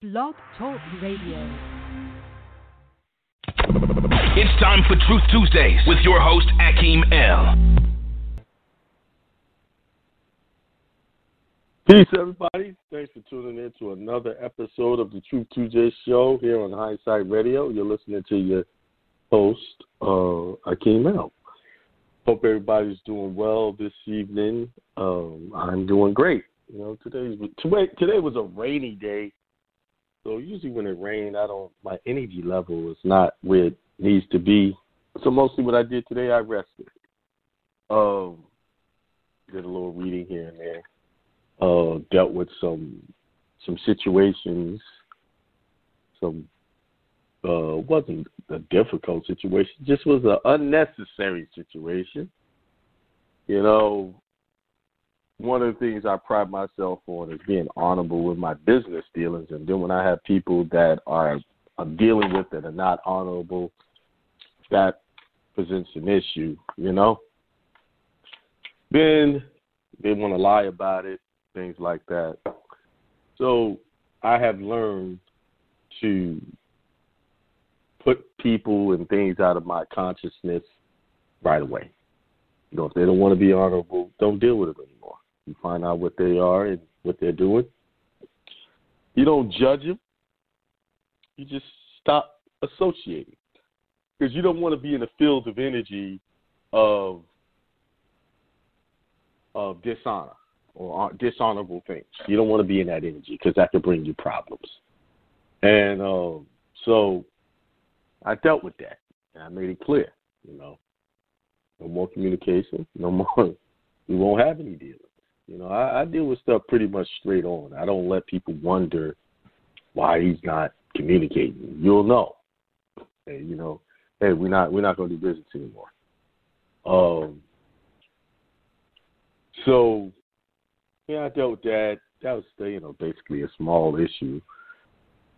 Blog Talk Radio. It's time for Truth Tuesdays with your host, Akeem L. Peace, everybody. Thanks for tuning in to another episode of the Truth Tuesday show here on Hindsight Radio. You're listening to your host, Akeem L. Hope everybody's doing well this evening. I'm doing great. You know, today was a rainy day. So usually when it rains, my energy level is not where it needs to be. So mostly what I did today, I rested. Did a little reading here and there. Dealt with some situations. Wasn't a difficult situation, just was an unnecessary situation. You know, one of the things I pride myself on is being honorable with my business dealings, and then when I have people that I'm dealing with that are not honorable, that presents an issue, you know. Then they want to lie about it, things like that. So I have learned to put people and things out of my consciousness right away. You know, if they don't want to be honorable, don't deal with them anymore. You find out what they are and what they're doing. You don't judge them. You just stop associating. Because you don't want to be in a field of energy of dishonor or dishonorable things. You don't want to be in that energy because that could bring you problems. And so I dealt with that, and I made it clear, you know, no more communication, no more, we won't have any dealings. You know, I deal with stuff pretty much straight on. I don't let people wonder why he's not communicating. You'll know. Hey, you know, hey, we're not going to do business anymore. So, yeah, I dealt with that. That was, you know, basically a small issue.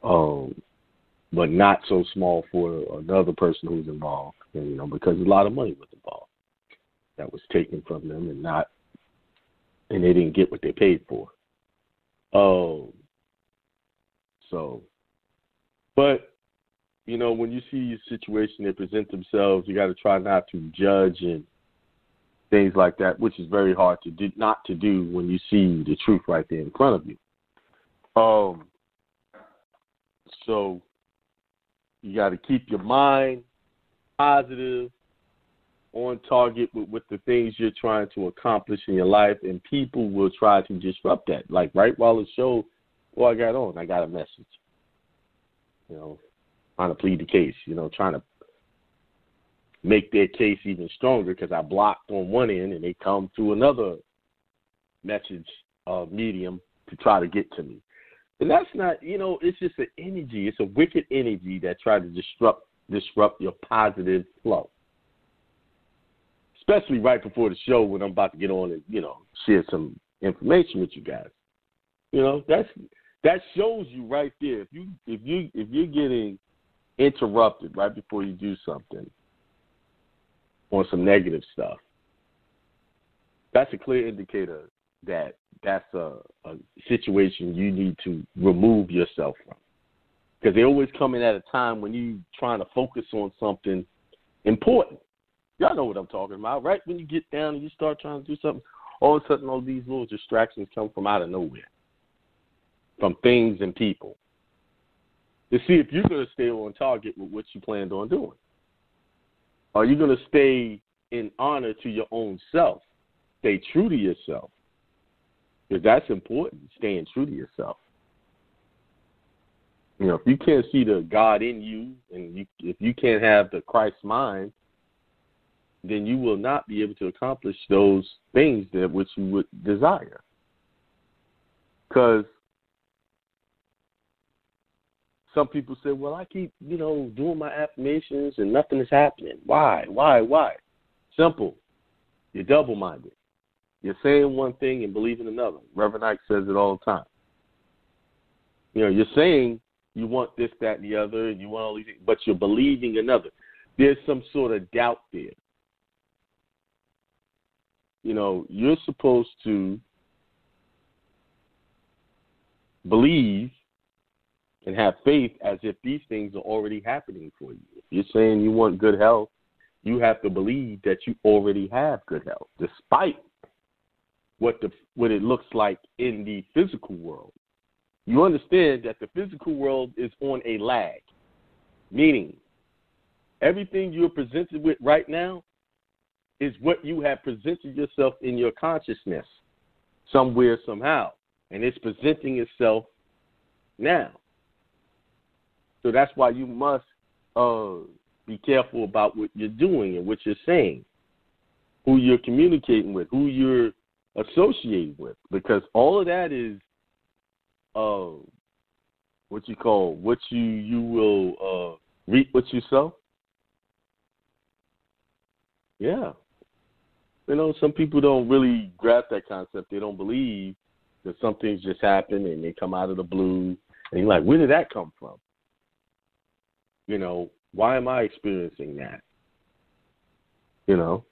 But not so small for another person who's involved, and, you know, because a lot of money was involved that was taken from them and they didn't get what they paid for. But, you know, when you see a situation that present themselves, you got to try not to judge and things like that, which is very hard to do, not to do when you see the truth right there in front of you. So you got to keep your mind positive, on target with the things you're trying to accomplish in your life, and people will try to disrupt that. Like right while the show, I got a message. You know, trying to plead the case, you know, trying to make their case even stronger because I blocked on one end and they come through another message medium to try to get to me. And that's not, you know, it's just an energy. It's a wicked energy that tries to disrupt your positive flow. Especially right before the show when I'm about to get on and, you know, share some information with you guys. You know, that shows you right there. If you're getting interrupted right before you do something on some negative stuff, that's a clear indicator that that's a situation you need to remove yourself from. Because they're always coming at a time when you're trying to focus on something important. Y'all know what I'm talking about, right? When you get down and you start trying to do something, all of a sudden all these little distractions come from out of nowhere, from things and people, to see if you're going to stay on target with what you planned on doing. Are you going to stay in honor to your own self? Stay true to yourself. Because that's important, staying true to yourself. You know, if you can't see the God in you, and if you can't have the Christ mind, then you will not be able to accomplish those things that which you would desire. Because some people say, well, I keep, you know, doing my affirmations and nothing is happening. Why? Simple. You're double-minded. You're saying one thing and believing another. Reverend Ike says it all the time. You know, you're saying you want this, that, and the other, and you want all these things, but you're believing another. There's some sort of doubt there. You know, you're supposed to believe and have faith as if these things are already happening for you. If you're saying you want good health, you have to believe that you already have good health, despite what it looks like in the physical world. You understand that the physical world is on a lag, meaning everything you're presented with right now is what you have presented yourself in your consciousness somewhere, somehow, and it's presenting itself now. So that's why you must be careful about what you're doing and what you're saying, who you're communicating with, who you're associating with, because all of that is what you will reap what you sow. Yeah. You know, some people don't really grasp that concept. They don't believe that some things just happen and they come out of the blue. And you're like, where did that come from? You know, why am I experiencing that? You know,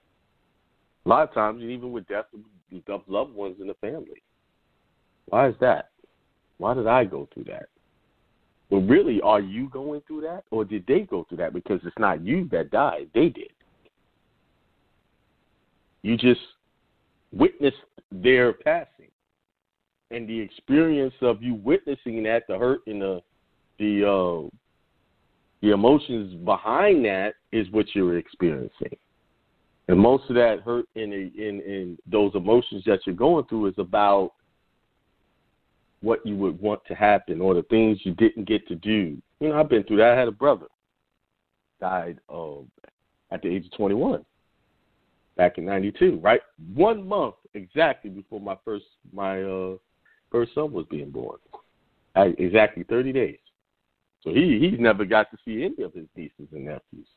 a lot of times, even with death of loved ones in the family. Why is that? Why did I go through that? Well, really, are you going through that? Or did they go through that? Because it's not you that died. They did. You just witnessed their passing. And the experience of you witnessing that, the hurt and the emotions behind that is what you're experiencing. And most of that hurt in those emotions that you're going through is about what you would want to happen or the things you didn't get to do. You know, I've been through that. I had a brother died at the age of 21 back in 92, right? 1 month exactly before my first son was being born. Exactly 30 days. So he's never got to see any of his nieces and nephews.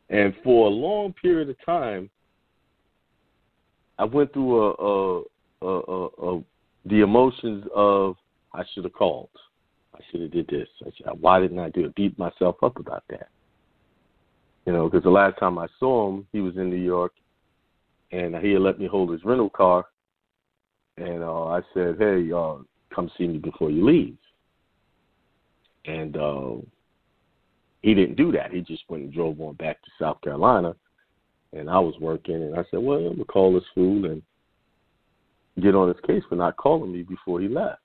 And for a long period of time, I went through the emotions of I should have called. I should have did this. Why didn't I do it? Beat myself up about that. You know, because the last time I saw him, he was in New York, and he had let me hold his rental car. And I said, hey, come see me before you leave. And he didn't do that. He just went and drove on back to South Carolina. And I was working, and I said, well, I'm going to call this fool and get on his case for not calling me before he left.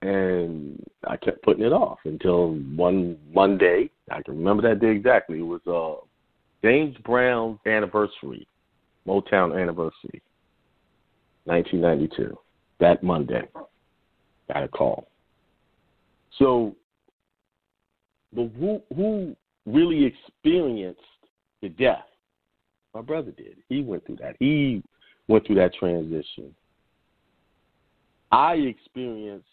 And I kept putting it off until one Monday. I can remember that day exactly. It was James Brown's anniversary, Motown anniversary, 1992. That Monday, got a call. So, but who really experienced the death? My brother did. He went through that. He went through that transition. I experienced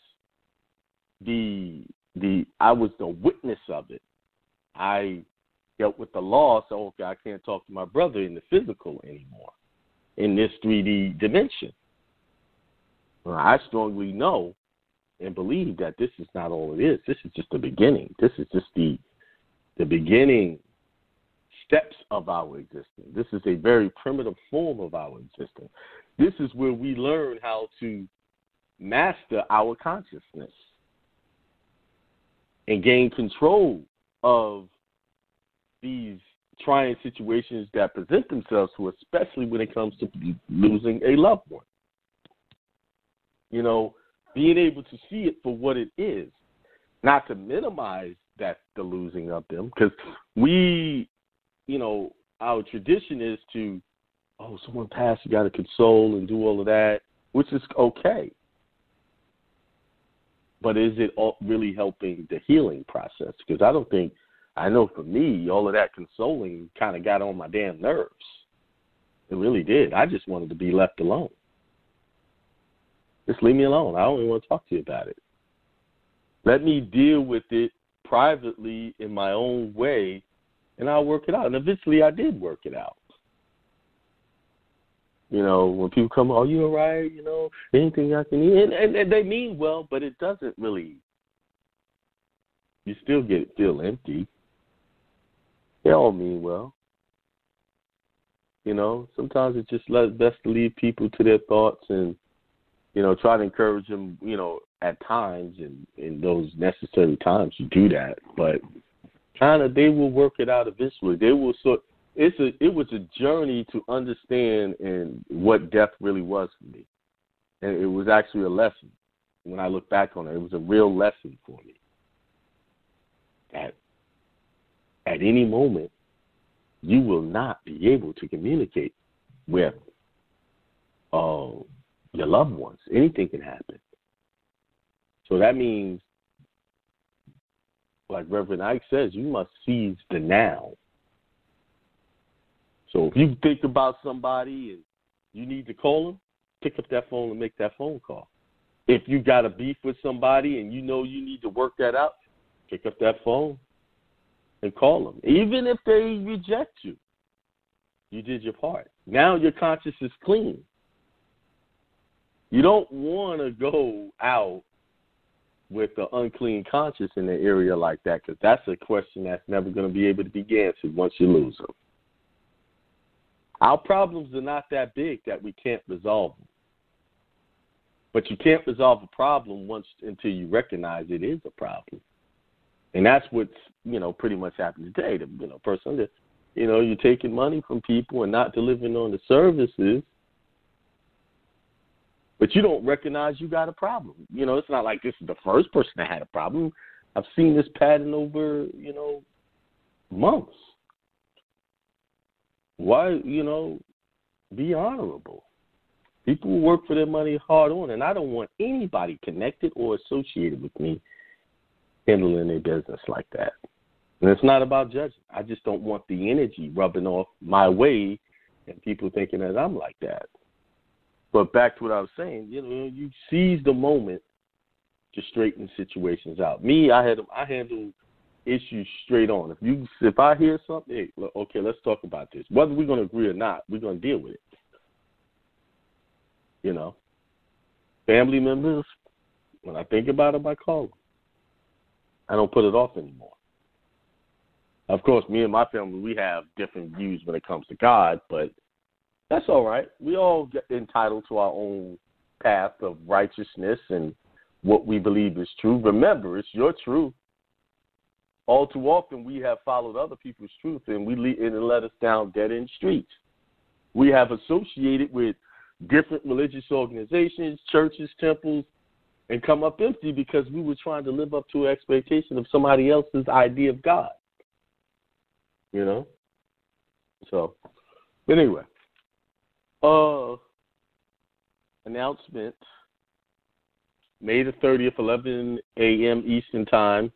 I was the witness of it. I dealt with the loss. So, okay, I can't talk to my brother in the physical anymore, in this 3D dimension. I strongly know and believe that this is not all it is. This is just the beginning. This is just the beginning steps of our existence. This is a very primitive form of our existence. This is where we learn how to master our consciousness and gain control of these trying situations that present themselves to us, especially when it comes to losing a loved one. You know, being able to see it for what it is, not to minimize the losing of them, because our tradition is to, someone passed, you got to console and do all of that, which is okay. But is it really helping the healing process? Because I know for me, all of that consoling kind of got on my damn nerves. It really did. I just wanted to be left alone. Just leave me alone. I don't even want to talk to you about it. Let me deal with it privately in my own way, and I'll work it out. And eventually I did work it out. You know, when people come, are you all right? You know, anything I can eat? And they mean well, but it doesn't really. You still feel empty. They all mean well. You know, sometimes it's just best to leave people to their thoughts and, try to encourage them, at times and in those necessary times you do that. But kind of they will work it out eventually. They will it was a journey to understand and what death really was for me. And it was actually a lesson. When I look back on it, it was a real lesson for me. At any moment, you will not be able to communicate with your loved ones. Anything can happen. So that means, like Reverend Ike says, you must seize the now. So if you think about somebody and you need to call them, pick up that phone and make that phone call. If you got a beef with somebody and you know you need to work that out, pick up that phone and call them. Even if they reject you, you did your part. Now your conscience is clean. You don't want to go out with the unclean conscience in an area like that, because that's a question that's never going to be able to be answered once you lose them. Our problems are not that big that we can't resolve them. But you can't resolve a problem until you recognize it is a problem. And that's what's, pretty much happening today. The person that, you're taking money from people and not delivering on the services, but you don't recognize you got a problem. It's not like this is the first person that had a problem. I've seen this pattern over, months. Why, be honorable. People will work for their money hard on, and I don't want anybody connected or associated with me handling their business like that. And it's not about judging. I just don't want the energy rubbing off my way and people thinking that I'm like that. But back to what I was saying, you seize the moment to straighten situations out. Me, I handle issues straight on. If I hear something, hey, okay, let's talk about this. Whether we're going to agree or not, we're going to deal with it. Family members, when I think about them, I call them. I don't put it off anymore. Of course, me and my family, we have different views when it comes to God, but that's all right. We all get entitled to our own path of righteousness and what we believe is true. Remember, it's your truth. All too often, we have followed other people's truth, and it led us down dead-end streets. We have associated with different religious organizations, churches, temples, and come up empty because we were trying to live up to an expectation of somebody else's idea of God. So, but anyway, announcement, May the 30th, 11 a.m. Eastern Time.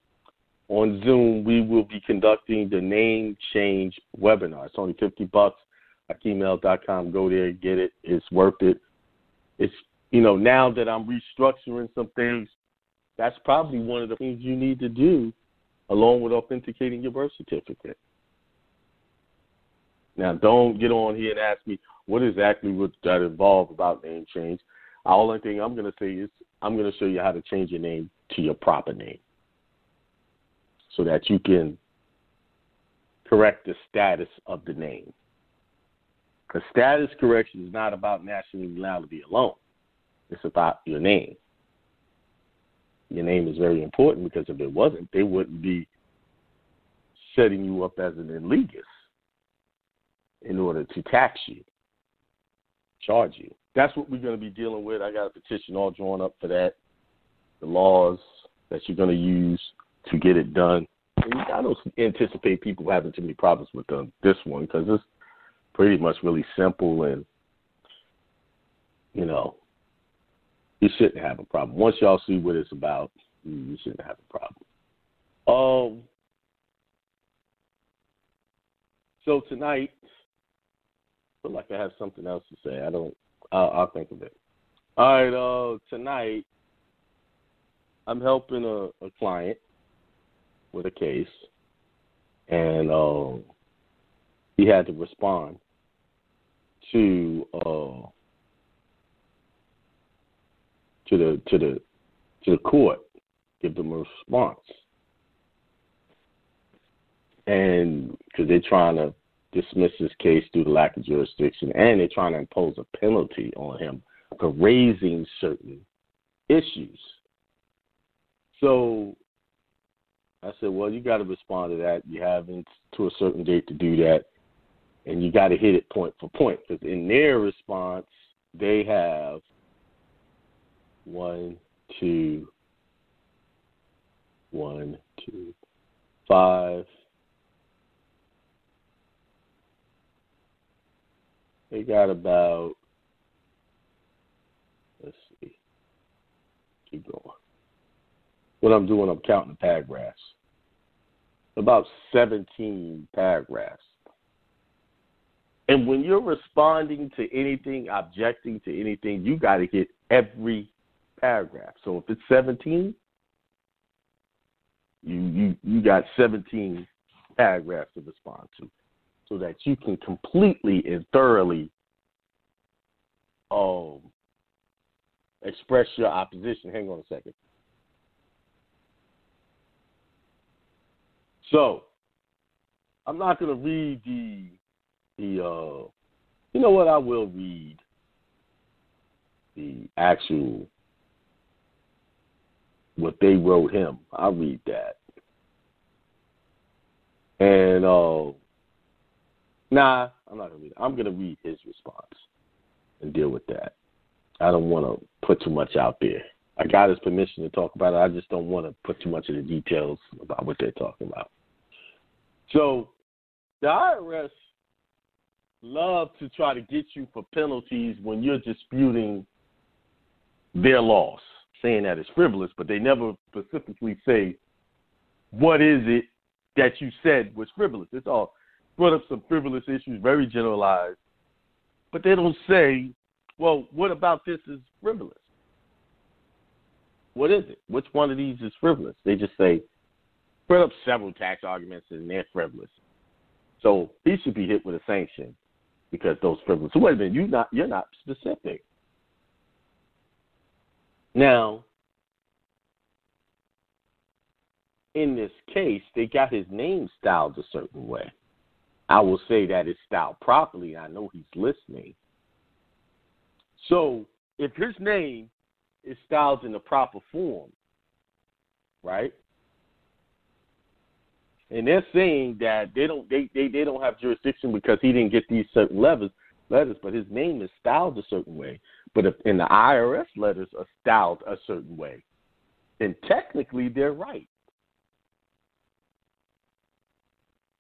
On Zoom, we will be conducting the name change webinar. It's only $50. AkeemL.com. Go there, get it. It's worth it. It's, now that I'm restructuring some things, that's probably one of the things you need to do along with authenticating your birth certificate. Now, don't get on here and ask me what exactly would that involve about name change. The only thing I'm going to say is I'm going to show you how to change your name to your proper name so that you can correct the status of the name. Because status correction is not about nationality alone. It's about your name. Your name is very important because if it wasn't, they wouldn't be setting you up as an illegus in order to tax you, charge you. That's what we're going to be dealing with. I got a petition all drawn up for that, the laws that you're going to use to get it done. And I don't anticipate people having too many problems with this one because it's pretty much really simple and, you shouldn't have a problem. Once y'all see what it's about, you shouldn't have a problem. So tonight, I feel like I have something else to say. I'll think of it. All right, tonight, I'm helping a client with a case, and he had to respond to the court, give them a response, and because they're trying to dismiss his case due to lack of jurisdiction, and they're trying to impose a penalty on him America raising certain issues. So I said, well, you got to respond to that. You have to a certain date to do that, and you got to hit it point for point, because in their response, they have 5. They got about, let's see, keep going. What I'm doing, I'm counting the paragraphs. About 17 paragraphs. And when you're responding to anything, objecting to anything, you got to hit every paragraph. So if it's 17, you got 17 paragraphs to respond to, so that you can completely and thoroughly express your opposition. Hang on a second. So I'm not going to read you know what, I will read the actual, what they wrote him. I'll read that. And, I'm not going to read it. I'm going to read his response and deal with that. I don't want to put too much out there. I got his permission to talk about it. I just don't want to put too much of the details about what they're talking about. So the IRS love to try to get you for penalties when you're disputing their loss, saying that it's frivolous, but they never specifically say what is it that you said was frivolous. It's all brought up some frivolous issues, very generalized, but they don't say, well, what about this is frivolous? What is it? Which one of these is frivolous? They just say, brought up several tax arguments and they're frivolous. So he should be hit with a sanction because those frivolous. So wait a minute, you're not specific. Now, in this case, they got his name styled a certain way. I will say that it's styled properly. I know he's listening. So if his name is styled in the proper form, right? And they're saying that they don't have jurisdiction because he didn't get these certain letters, but his name is styled a certain way. But if in the IRS letters are styled a certain way, then technically they're right.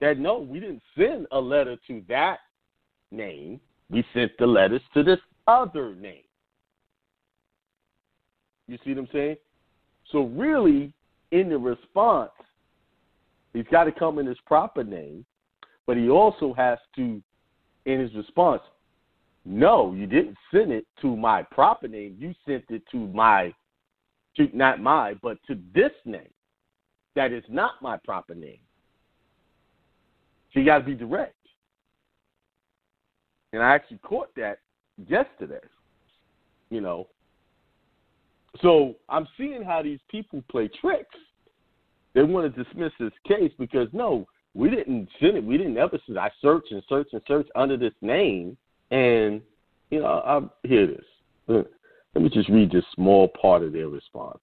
That no, we didn't send a letter to that name. We sent the letters to this other name. You see what I'm saying? So really, in the response, he's got to come in his proper name, but he also has to, in his response, no, you didn't send it to my proper name. You sent it to but to this name. That is not my proper name. So you got to be direct. And I actually caught that yesterday, So I'm seeing how these people play tricks. They want to dismiss this case because, no, we didn't send it. We didn't ever send it. I search and search and search under this name. And, I hear this. Let me just read this small part of their response.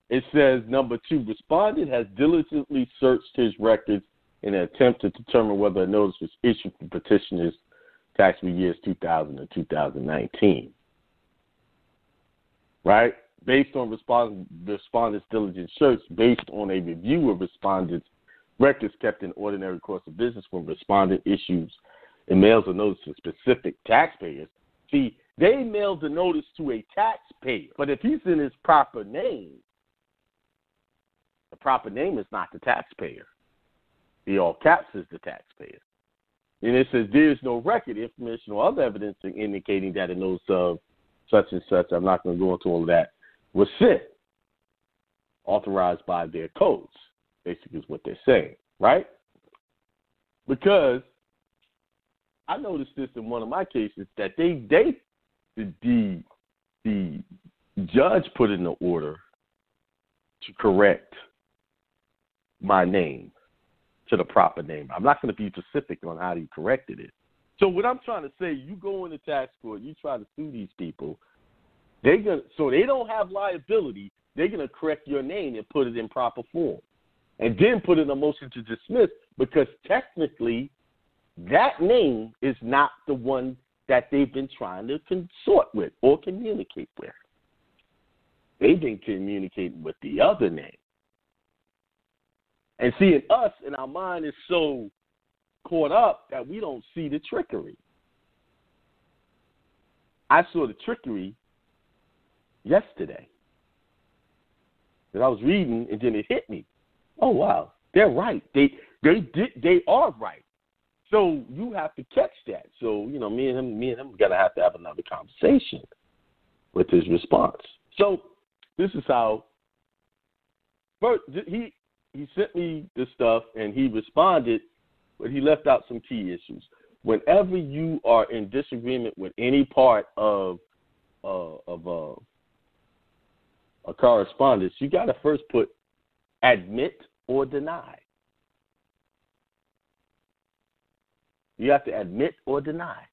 It says, number 2, respondent has diligently searched his records in an attempt to determine whether a notice was issued for petitioners taxable years 2000 and 2019. Right? Based on respondent's diligent search, based on a review of respondent's records kept in ordinary course of business when respondent issues and mails a notice to specific taxpayers. See, they mailed the notice to a taxpayer, but if he's in his proper name, the proper name is not the taxpayer. The all caps is the taxpayer. And it says there is no record, information, or other evidence indicating that a notice of such and such, I'm not going to go into all of that, was sent, authorized by their codes, basically is what they're saying, right? Because I noticed this in one of my cases that the judge put in the order to correct my name to the proper name. I'm not going to be specific on how he corrected it. So what I'm trying to say, you go into tax court, you try to sue these people, so they don't have liability, they're going to correct your name and put it in proper form. And then put in a motion to dismiss, because technically that name is not the one that they've been trying to consort with or communicate with. They've been communicating with the other name. And seeing us, and our mind is so caught up that we don't see the trickery. I saw the trickery yesterday. And I was reading, and then it hit me. Oh, wow, they're right. They are right. So you have to catch that. So, you know, me and him got to have another conversation with his response. So this is how first he sent me this stuff and he responded, but he left out some key issues. Whenever you are in disagreement with any part of a correspondence, you got to first put admit or deny. You have to admit or deny.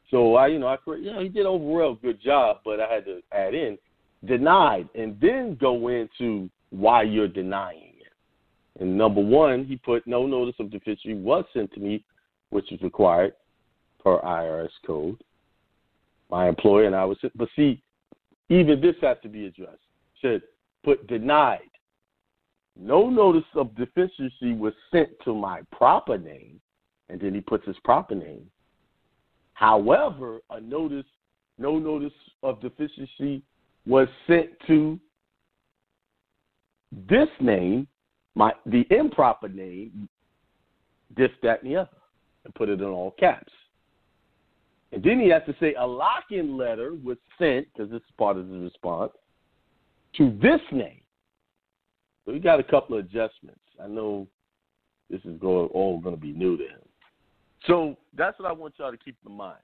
So he did overall a good job, but I had to add in denied and then go into why you're denying it. And number one, he put no notice of deficiency was sent to me, which is required per IRS code. My employer and I was, but see, even this has to be addressed. Said put denied. No notice of deficiency was sent to my proper name, and then he puts his proper name. However, no notice of deficiency was sent to this name, the improper name, this, that, and the other, and put it in all caps. And then he has to say a lock-in letter was sent, because this is part of the response, to this name. So we got a couple of adjustments. I know this is all going to be new to him. So that's what I want y'all to keep in mind.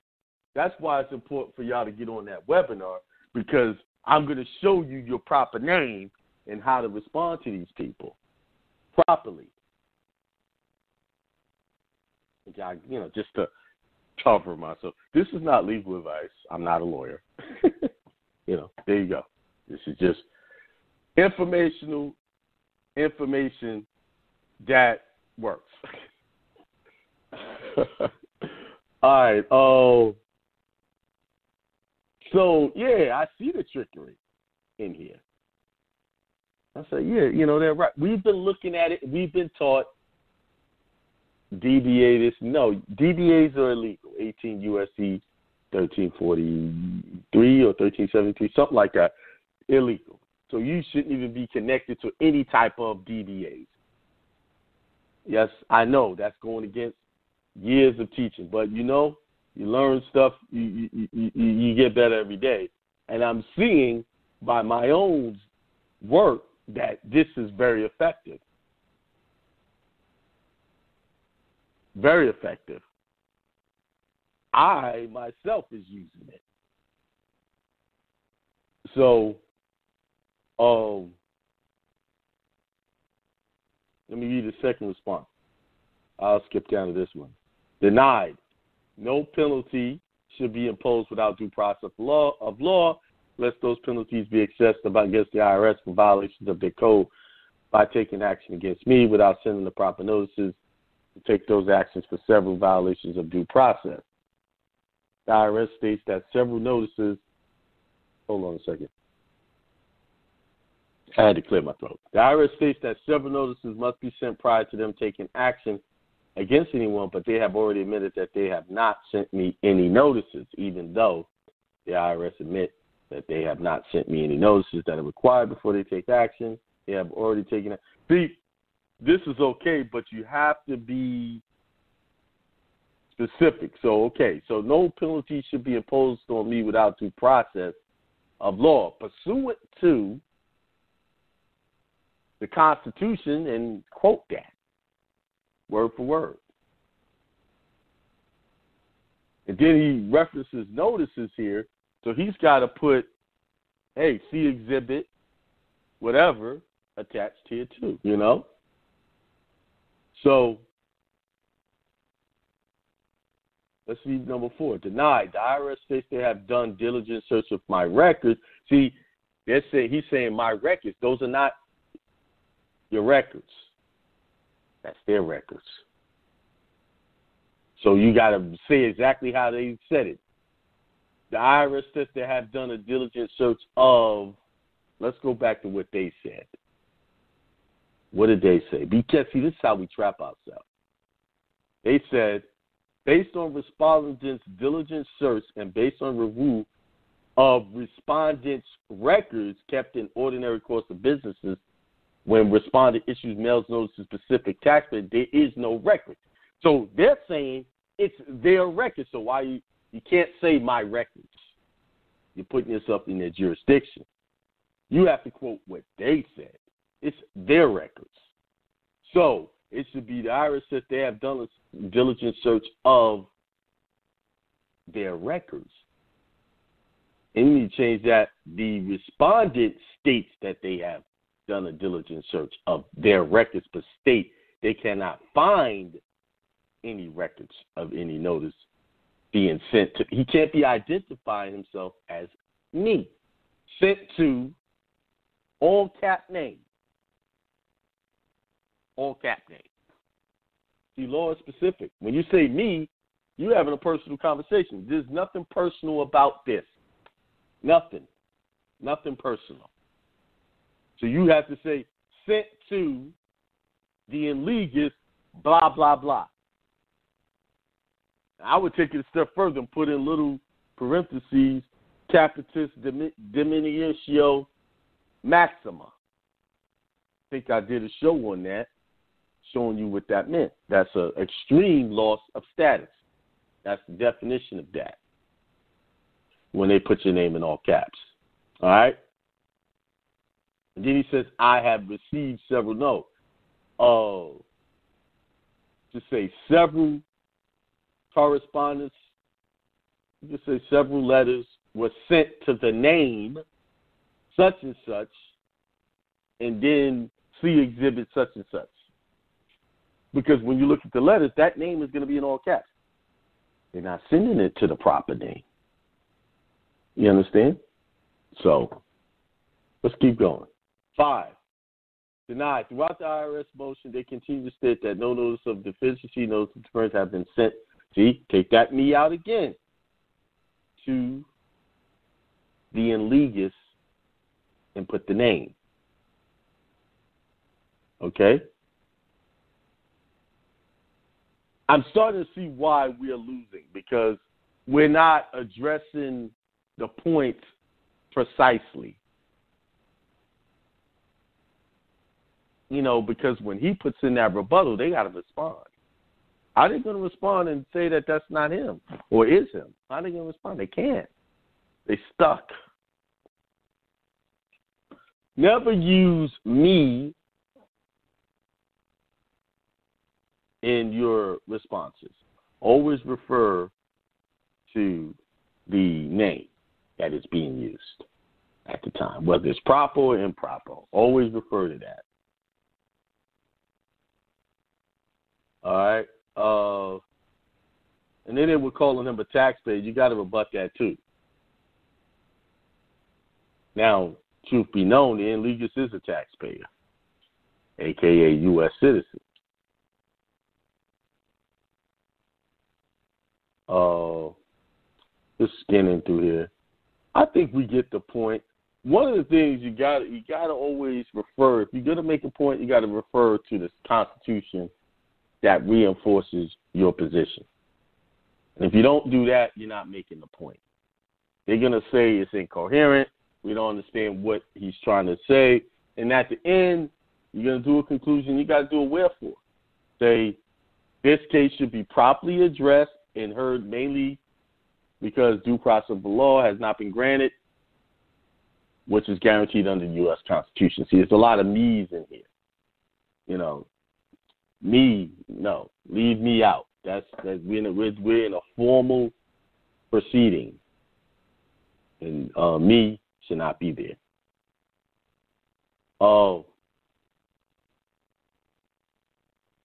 That's why it's important for y'all to get on that webinar, because I'm going to show you your proper name and how to respond to these people properly. Just to cover myself. This is not legal advice. I'm not a lawyer. There you go. This is just information that works. All right. So, I see the trickery in here. I say, they're right. We've been looking at it. We've been taught DBA this. No, DBAs are illegal. 18 U.S.C. 1343 or 1373, something like that. Illegal. So you shouldn't even be connected to any type of DBAs. Yes, I know that's going against years of teaching, but you learn stuff, you get better every day. And I'm seeing by my own work that this is very effective. Very effective. I myself is using it. So, let me read the second response. I'll skip down to this one. Denied. No penalty should be imposed without due process of law, lest those penalties be assessed against the IRS for violations of their code by taking action against me without sending the proper notices to take those actions for several violations of due process. The IRS states that several notices. Hold on a second. I had to clear my throat. The IRS states that several notices must be sent prior to them taking action against anyone, but they have already admitted that they have not sent me any notices, even though the IRS admit that they have not sent me any notices that are required before they take action. They have already taken it. See, this is okay, but you have to be specific. So no penalty should be imposed on me without due process of law, pursuant to the Constitution, and quote that word for word. And then he references notices here, so he's got to put, hey, see exhibit, whatever, attached here too, you know? So, let's see number 4. Denied. The IRS states they have done diligent search of my records. See, he's saying my records. Those are not your records. That's their records. So you got to say exactly how they said it. The IRS says they have done a diligent search of, let's go back to what they said. What did they say? Because, see, this is how we trap ourselves. They said, based on respondents' diligent search and based on review of respondents' records kept in ordinary course of businesses, when respondent issues mails notice to specific taxpayer, there is no record. So they're saying it's their record. So why you can't say my records? You're putting yourself in their jurisdiction. You have to quote what they said. It's their records. So it should be the IRS says they have done a diligent search of their records. And you need to change that. The respondent states that they have done a diligent search of their records, but state they cannot find any records of any notice being sent to. He can't be identifying himself as me. Sent to all cap name. All cap name. See, law is specific. When you say me, you're having a personal conversation. There's nothing personal about this. Nothing. Nothing personal. So you have to say, sent to the Enlegas, blah, blah, blah. I would take it a step further and put in little parentheses, capitis diminutio maxima. I think I did a show on that, showing you what that meant. That's an extreme loss of status. That's the definition of that when they put your name in all caps. All right? And then he says, I have received several. No. Just say several correspondence. You can say several letters were sent to the name such and such, and then see exhibit such and such. Because when you look at the letters, that name is going to be in all caps. They're not sending it to the proper name. You understand? So, let's keep going. 5, denied. Throughout the IRS motion, they continue to state that no notice of deficiency notice of deference have been sent. See, take that me out again. To the Enlegas and put the name. Okay? I'm starting to see why we are losing, because we're not addressing the point precisely. You know, because when he puts in that rebuttal, they got to respond. How are they going to respond and say that that's not him or is him? How are they going to respond? They can't. They stuck. Never use me in your responses. Always refer to the name that is being used at the time, whether it's proper or improper. Always refer to that. All right. And then they were calling him a taxpayer. You got to rebut that too. Now, truth be known, the Enlegas is a taxpayer, a.k.a. U.S. citizen. Just scanning through here. I think we get the point. One of the things you gotta always refer, if you're gonna make a point, you gotta refer to the Constitution that reinforces your position. And if you don't do that, you're not making the point. They're gonna say it's incoherent. We don't understand what he's trying to say. And at the end, you're gonna do a conclusion. You gotta do a wherefore. Say this case should be properly addressed and heard mainly because due process of the law has not been granted, which is guaranteed under the U.S. Constitution. See, there's a lot of me's in here. You know, me, no, leave me out. That's we're in a formal proceeding, and me should not be there. Oh,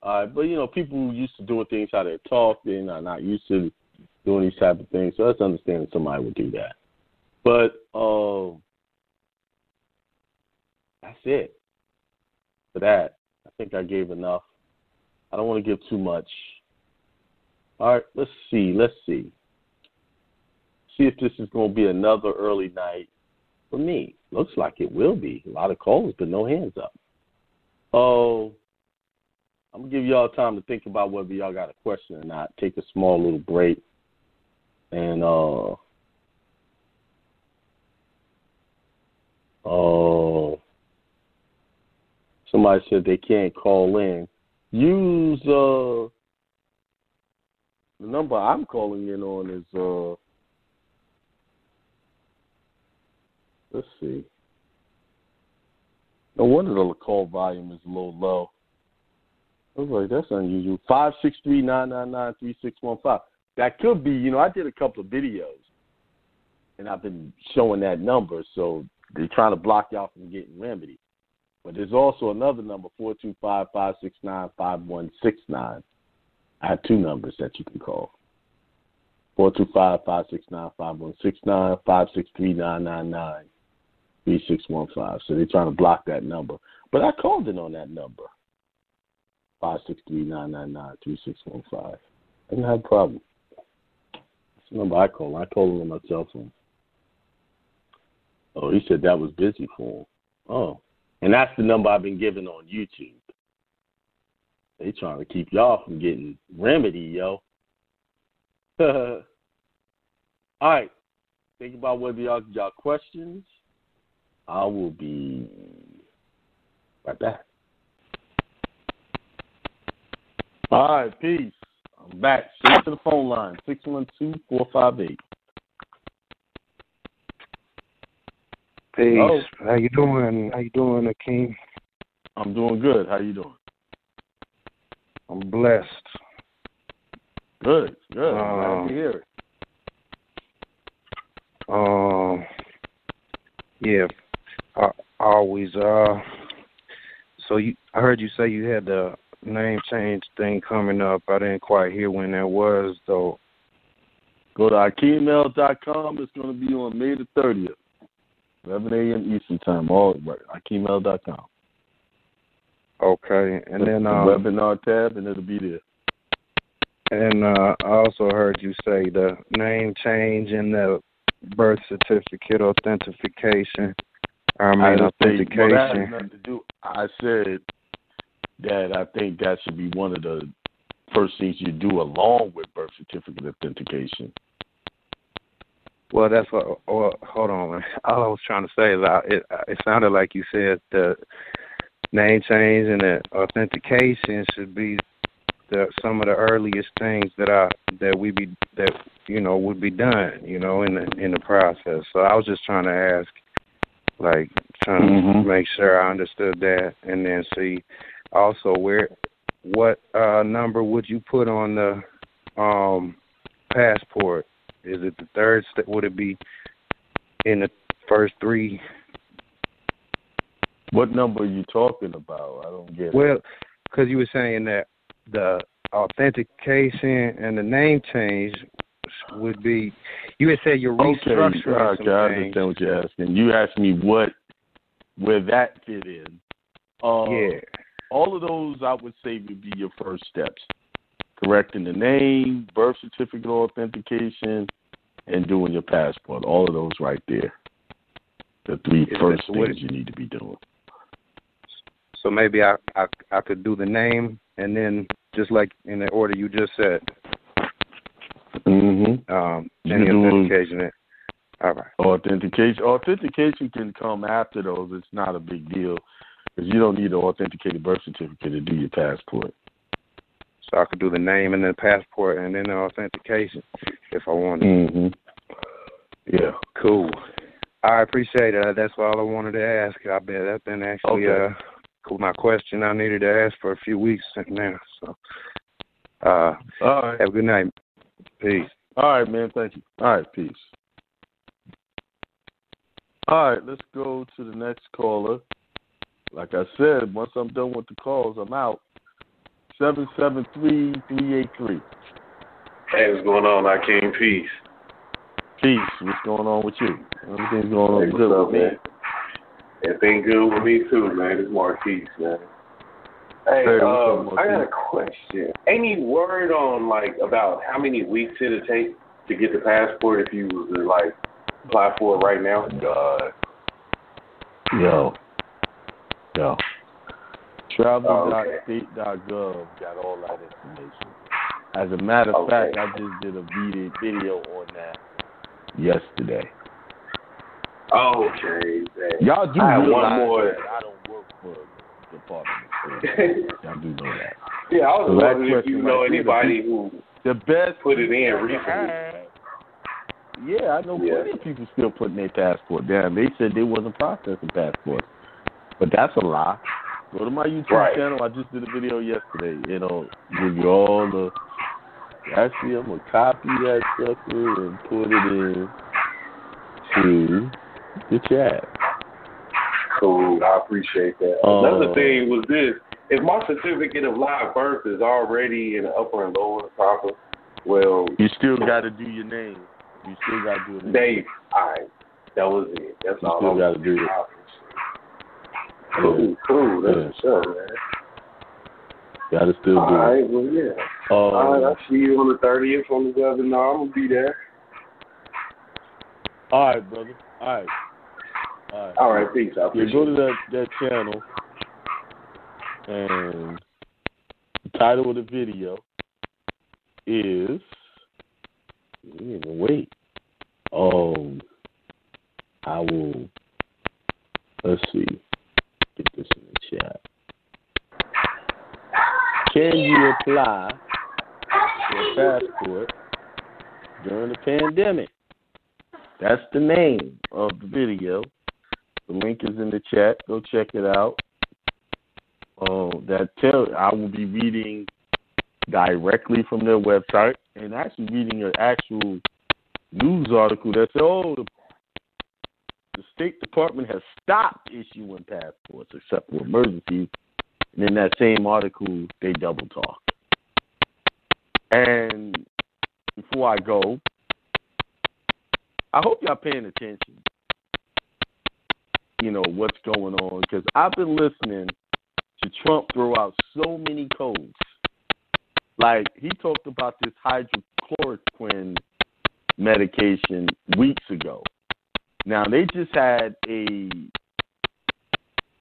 But, people who used to doing things how they talk, they're not used to doing these type of things. So that's understanding somebody would do that. But that's it for that. I think I gave enough. I don't want to give too much. All right, let's see. See if this is going to be another early night for me. Looks like it will be. A lot of calls, but no hands up. Oh, I'm going to give y'all time to think about whether y'all got a question or not. Take a small little break. And, somebody said they can't call in. Use, the number I'm calling in on is, let's see. No wonder the call volume is a little low. I was like, that's unusual. 563-999-3615. That could be, I did a couple of videos, and I've been showing that number, so they're trying to block y'all from getting remedy. But there's also another number, 425-569-5169. I have two numbers that you can call. 425-569-5169, 563-999-3615. So they're trying to block that number. But I called in on that number, 563-999-3615. I didn't have a problem. That's the number I call. I called him on my cell phone. Oh, he said that was busy for him. Oh. And that's the number I've been given on YouTube. They trying to keep y'all from getting remedy, yo. All right. Think about whether y'all got questions. I will be right back. All right, peace. I'm back. Straight to the phone line, 612-458. Peace. Hello. How you doing? Akeem? I'm doing good. How you doing? I'm blessed. Good. I'm glad to hear it. Yeah. I always. So I heard you say you had the name change thing coming up. I didn't quite hear when that was, though. Go to AkeemL.com. It's going to be on May the 30th. 11 a.m. Eastern Time, all right, AkeemL.com. Okay, and then the webinar tab, and it'll be there. And I also heard you say the name change and the birth certificate authentication. Authentication. Well, that has nothing to do. I said that I think that should be one of the first things you do along with birth certificate authentication. Well, that's what. Hold on. All I was trying to say is it sounded like you said the name change and the authentication should be some of the earliest things that would be done, in the process. So I was just trying to ask, to make sure I understood that, and then see also what number would you put on the passport? Is it the third step? Would it be in the first three? What number are you talking about? I don't get it. Well, because you were saying that the authentication and the name change would be, you had said you're restructuring some things. I understand what you're asking. You asked me where that fit in. Yeah. All of those I would say would be your first steps. Correcting the name, birth certificate authentication, and doing your passport. All of those right there. The three first things you need to be doing. So maybe I could do the name and then just like in the order you just said. Mm-hmm. Any authentication. All right. Authentication can come after those. It's not a big deal because you don't need an authenticated birth certificate to do your passport. So I could do the name and then passport and then the authentication if I wanted. Mm-hmm. Yeah. Cool. I appreciate it. That's all I wanted to ask. I bet that's been actually my question I needed to ask for a few weeks now. So, all right. Have a good night. Peace. All right, man. Thank you. All right, peace. All right, let's go to the next caller. Like I said, once I'm done with the calls, I'm out. 773-383. Hey, what's going on, Hakeem? Peace. Peace. What's going on with you? Everything's going on Hey, good what's up, with me. man? Everything good with me too, man. It's Marquise, man. Hey, Hey, what's up, I got a question. Any word on about how many weeks it'll take to get the passport if you was to apply for it right now? God. Yo. Travel.state.gov got all that information. As a matter of fact, I just did a video on that yesterday. Okay. Man. Y'all do I have realize one more. that I don't work for the Department of State. Y'all do know that. Yeah, I was So wondering if you know anybody who the best put it in recently. Yeah, I know plenty of people still putting their passport down. They said they wasn't processing passports. But that's a lie. Go to my YouTube channel. I just did a video yesterday. It'll give you all the... Actually, I'm going to copy that sucker and put it in to the chat. Cool. I appreciate that. Another thing was this. If my certificate of live birth is already in the upper and lower proper, well... You still got to do your name. You still got to do it. Dave, all right. That was it. That's all. You still got to do it. Cool. That's what's up, man. Got to still do it. All right, well, yeah. All right, I'll see you on the 30th on the webinar. I'm going to be there. All right, brother. All right, peace. I appreciate go to that channel, and the title of the video is... Wait. I will... Let's see. Get this in the chat. Can you apply for a passport during the pandemic? That's the name of the video. The link is in the chat. Go check it out. I will be reading directly from their website and actually reading an actual news article that said, the State Department has stopped issuing passports except for emergencies. And in that same article, they double talk. And before I go, I hope y'all paying attention. You know, what's going on. Because I've been listening to Trump throw out so many codes. Like, he talked about this hydrochloroquine medication weeks ago. Now, they just had a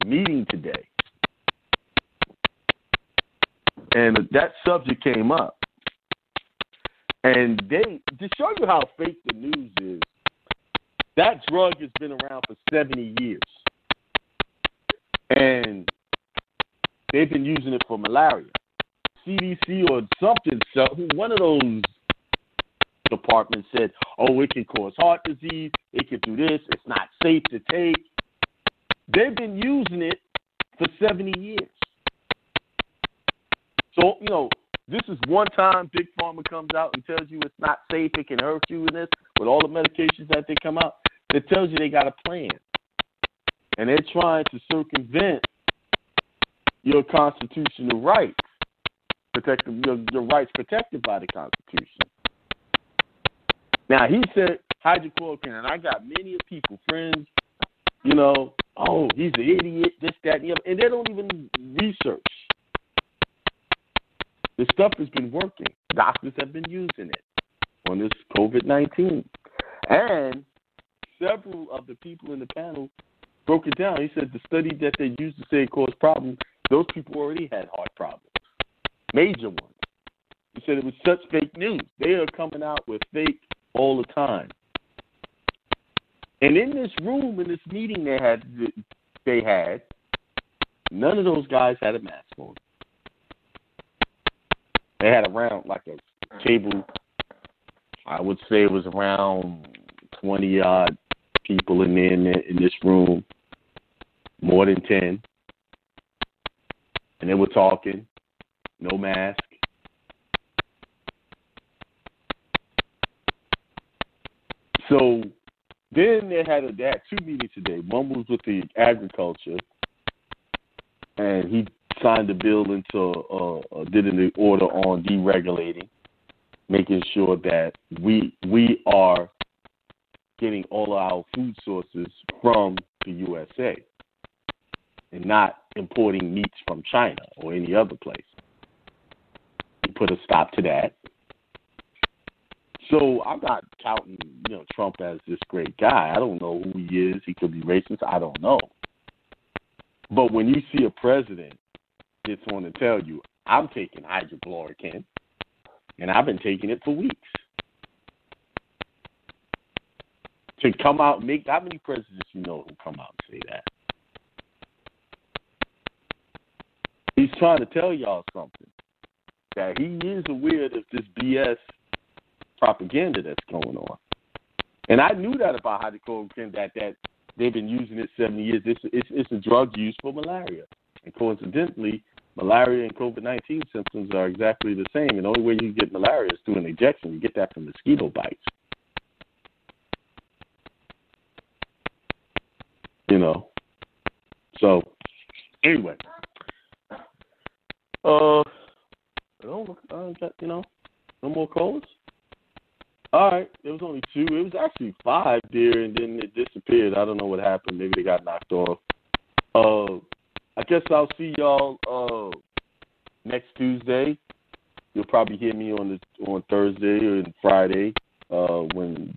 meeting today. And that subject came up. And to show you how fake the news is, that drug has been around for 70 years. And they've been using it for malaria. CDC or something, one of those departments said, it can cause heart disease, it can do this, it's not safe to take. They've been using it for 70 years. So, this is one time Big Pharma comes out and tells you it's not safe, it can hurt you in this, with all the medications that they come out, it tells you they got a plan. And they're trying to circumvent your constitutional rights, protect your rights protected by the Constitution. Now, he said hydrochloroquine, and I got many people, friends, he's an idiot, this, that, and the other, and they don't even research. This stuff has been working. Doctors have been using it on this COVID-19. And several of the people in the panel broke it down. He said the study that they used to say it caused problems, those people already had heart problems, major ones. He said it was such fake news. They are coming out with fake all the time. And in this room, in this meeting they had, none of those guys had a mask on. They had around like a table, I would say it was around 20-odd people in this room, more than 10. And they were talking, no mask. So then they had two meetings today. One was with the agriculture, and he signed a bill into did an order on deregulating, making sure that we are getting all of our food sources from the USA and not importing meats from China or any other place. He put a stop to that. So I'm not counting, Trump as this great guy. I don't know who he is. He could be racist. I don't know. But when you see a president that's going to tell you, I'm taking hydrochloroquine, and I've been taking it for weeks. To come out and make, how many presidents you know who come out and say that? He's trying to tell y'all something, that he is aware of this BS propaganda that's going on. And I knew that about hydrochloroquine, that they've been using it 70 years. It's a drug used for malaria. And coincidentally, malaria and COVID-19 symptoms are exactly the same. And the only way you get malaria is through an injection. You get that from mosquito bites. So, anyway. No more calls? All right, there was only 2. It was actually 5 there, and then it disappeared. I don't know what happened. Maybe they got knocked off. I guess I'll see y'all next Tuesday. You'll probably hear me on Thursday or Friday when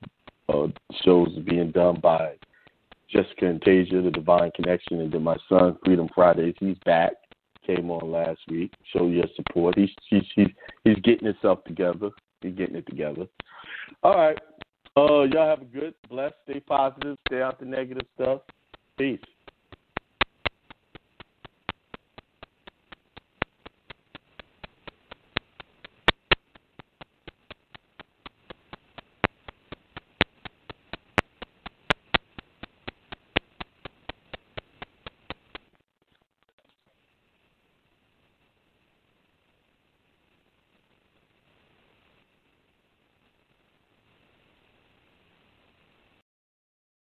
shows are being done by Jessica and Tasia, The Divine Connection, and then my son, Freedom Fridays. He's back. Came on last week. Show your support. He's getting himself together. He's getting it together. All right. Y'all have a good, blessed, stay positive, stay out the negative stuff. Peace.